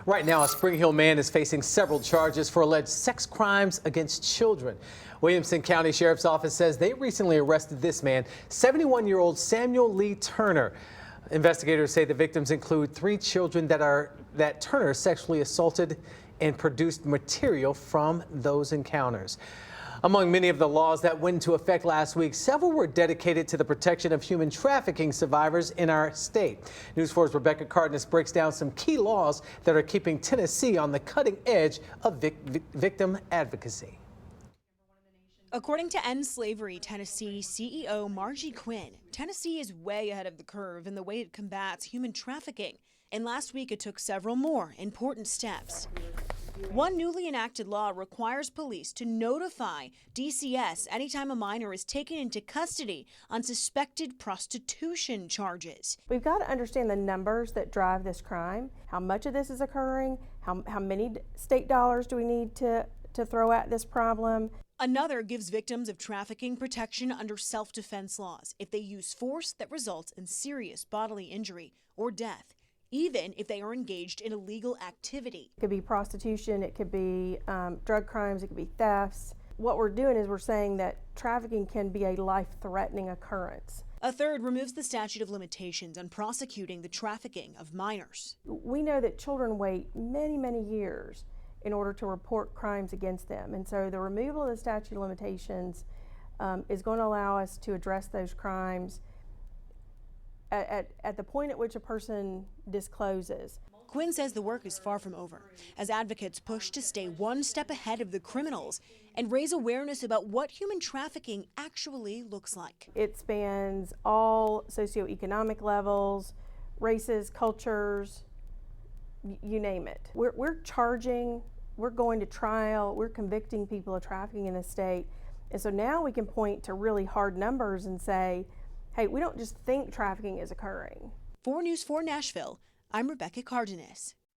Right now, a Spring Hill man is facing several charges for alleged sex crimes against children. Williamson County Sheriff's Office says they recently arrested this man, 71-year-old Samuel Lee Turner. Investigators say the victims include 3 children that Turner sexually assaulted and produced material from those encounters. Among many of the laws that went into effect last week, several were dedicated to the protection of human trafficking survivors in our state. News 4's Rebecca Cardenas breaks down some key laws that are keeping Tennessee on the cutting edge of victim advocacy. According to End Slavery Tennessee CEO Margie Quinn, Tennessee is way ahead of the curve in the way it combats human trafficking. And last week it took several more important steps. One newly enacted law requires police to notify DCS anytime a minor is taken into custody on suspected prostitution charges. We've got to understand the numbers that drive this crime, how much of this is occurring, how many state dollars do we need to throw at this problem. Another gives victims of trafficking protection under self-defense laws if they use force that results in serious bodily injury or death, even if they are engaged in illegal activity. It could be prostitution, it could be drug crimes, it could be thefts. What we're doing is we're saying that trafficking can be a life-threatening occurrence. A third removes the statute of limitations on prosecuting the trafficking of minors. We know that children wait many, many years in order to report crimes against them. And so the removal of the statute of limitations is going to allow us to address those crimes at the point at which a person discloses. Quinn says the work is far from over as advocates push to stay one step ahead of the criminals and raise awareness about what human trafficking actually looks like. It spans all socioeconomic levels, races, cultures, you name it. We're charging, we're going to trial, we're convicting people of trafficking in the state. And so now we can point to really hard numbers and say, hey, we don't just think trafficking is occurring. For News 4 Nashville, I'm Rebecca Cardenas.